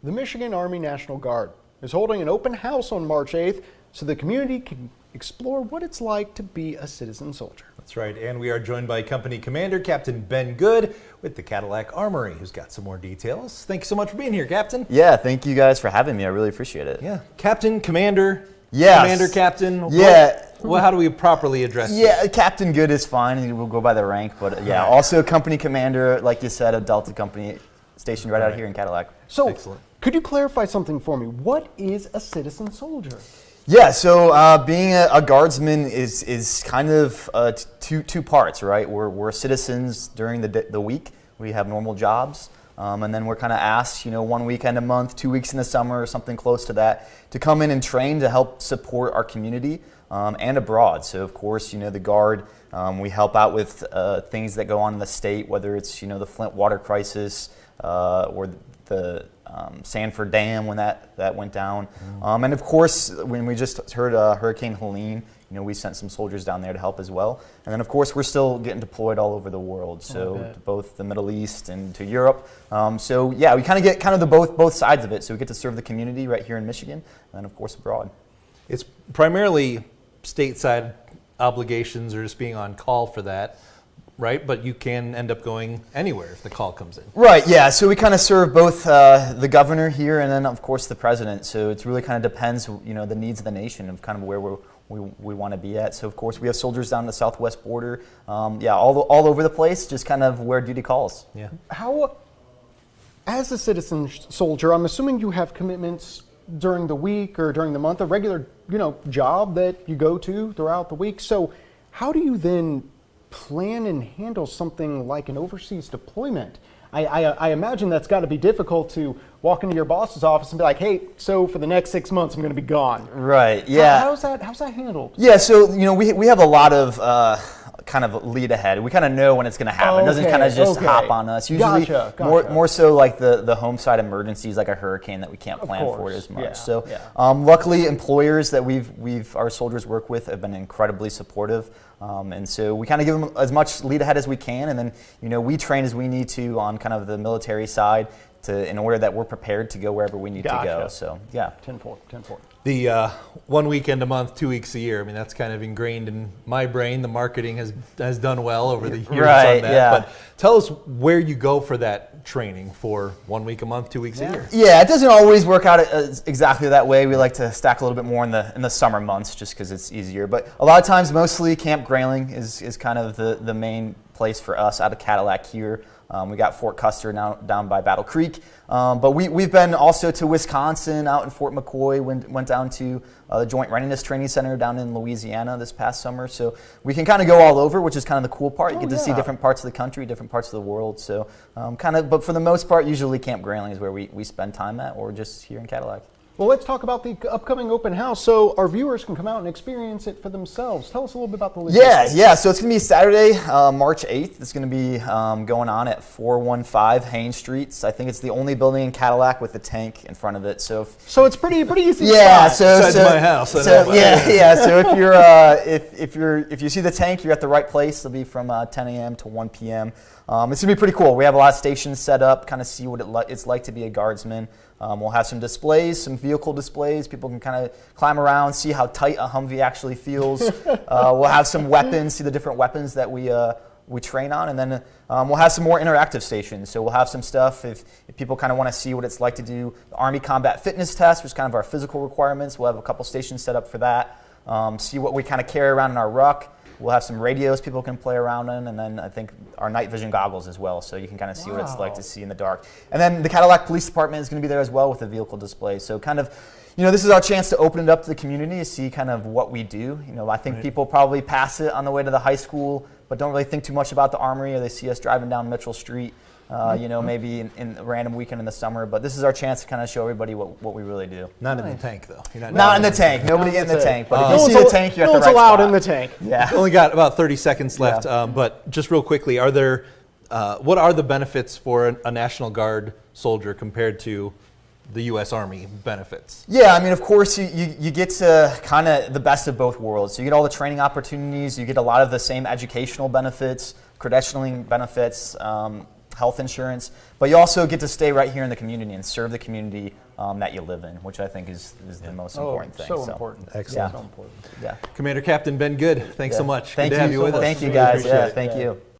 The Michigan Army National Guard is holding an open house on March 8th so the community can explore what it's like to be a citizen soldier. That's right, and we are joined by Company Commander Captain Ben Good with the Cadillac Armory, who's got some more details. Thank you so much for being here, Captain. Yeah, thank you guys for having me. I really appreciate it. Yeah, Captain, Commander, yes. Commander, Captain. Yeah. Well, how do we properly address you? Yeah, Captain Good is fine. We'll go by the rank, but yeah, also Company Commander, like you said, a Delta Company stationed right out here in Cadillac. So, excellent. Could you clarify something for me? What is a citizen soldier? Yeah, so being a guardsman is kind of two parts, right? We're citizens during the week. We have normal jobs, and then we're kind of asked, 1 weekend a month, 2 weeks in the summer, or something close to that, to come in and train to help support our community and abroad. So of course, the Guard, we help out with things that go on in the state, whether it's the Flint water crisis or the Sanford Dam when that went down. And of course, when we just heard Hurricane Helene, we sent some soldiers down there to help as well. And then of course, we're still getting deployed all over the world. So to both the Middle East and to Europe. So yeah, we kind of get the both sides of it. So we get to serve the community right here in Michigan, and then of course abroad. It's primarily stateside obligations or just being on call for that, right? But you can end up going anywhere if the call comes in. Right, yeah. So we kind of serve both the governor here and then, of course, the president. So it really kind of depends, the needs of the nation of kind of where we want to be at. So, of course, we have soldiers down the southwest border. All over the place, just kind of where duty calls. Yeah. How, as a citizen soldier, I'm assuming you have commitments during the week or during the month, a regular, job that you go to throughout the week. So how do you then plan and handle something like an overseas deployment? I imagine that's got to be difficult to walk into your boss's office and be like, hey, so for the next 6 months, I'm going to be gone. Right, yeah. How's that handled? Yeah, so, we have a lot of kind of lead ahead. We kind of know when it's going to happen. It doesn't kind of just hop on us. Usually Gotcha. More so like the home side emergencies, like a hurricane that we can't plan for it as much. Yeah. Luckily, employers that our soldiers work with have been incredibly supportive. And so we kind of give them as much lead ahead as we can. And then, we train as we need to on kind of the military side in order that we're prepared to go wherever we need to go. So, yeah. 10-4. The 1 weekend a month, 2 weeks a year, I mean, that's kind of ingrained in my brain. The marketing has done well over the years on that. Yeah. But tell us where you go for that training for 1 week a month, 2 weeks a year. Yeah, it doesn't always work out exactly that way. We like to stack a little bit more in the summer months just because it's easier. But a lot of times, mostly Camp Grayling is kind of the main place for us out of Cadillac here. We got Fort Custer now down by Battle Creek. But we've been also to Wisconsin, out in Fort McCoy, went down to the Joint Readiness Training Center down in Louisiana this past summer. So we can kind of go all over, which is kind of the cool part. You get to see different parts of the country, different parts of the world. So but for the most part, usually Camp Grayling is where we spend time at, or just here in Cadillac. Well, let's talk about the upcoming open house so our viewers can come out and experience it for themselves. Tell us a little bit about the logistics. Yeah. So it's going to be Saturday, March 8th. It's going to be going on at 415 Haines Street. I think it's the only building in Cadillac with a tank in front of it. So it's pretty easy. Yeah. Besides my house. So if you see the tank, you're at the right place. It'll be from 10 a.m. to 1 p.m. It's going to be pretty cool. We have a lot of stations set up, kind of see what it's like to be a guardsman. We'll have some displays, some vehicle displays. People can kind of climb around, see how tight a Humvee actually feels. We'll have some weapons, see the different weapons that we train on. And then we'll have some more interactive stations. So we'll have some stuff if people kind of want to see what it's like to do the Army Combat Fitness Test, which is kind of our physical requirements. We'll have a couple stations set up for that. See what we kind of carry around in our ruck. We'll have some radios people can play around in, and then I think our night vision goggles as well, so you can kind of see what it's like to see in the dark. And then the Cadillac Police Department is going to be there as well with a vehicle display. So kind of, this is our chance to open it up to the community to see kind of what we do. I think people probably pass it on the way to the high school, but don't really think too much about the Armory, or they see us driving down Mitchell Street. Maybe in a random weekend in the summer. But this is our chance to kind of show everybody what we really do. Not in the tank, though. Not in the tank. Nobody in the tank. But if you see the tank, you're at the right spot. No one's allowed in the tank. Yeah. Only got about 30 seconds left. But just real quickly, what are the benefits for a National Guard soldier compared to the U.S. Army benefits? Yeah, I mean, of course, you get to kind of the best of both worlds. You get all the training opportunities. You get a lot of the same educational benefits, credentialing benefits, health insurance, but you also get to stay right here in the community and serve the community that you live in, which I think is the most important thing. So important. Excellent. Yeah. So important. Yeah. Commander Captain Ben Good, thanks so Yeah. much. Thank Good to have you. you with us. Thank you, We guys. appreciate Yeah, it. thank you.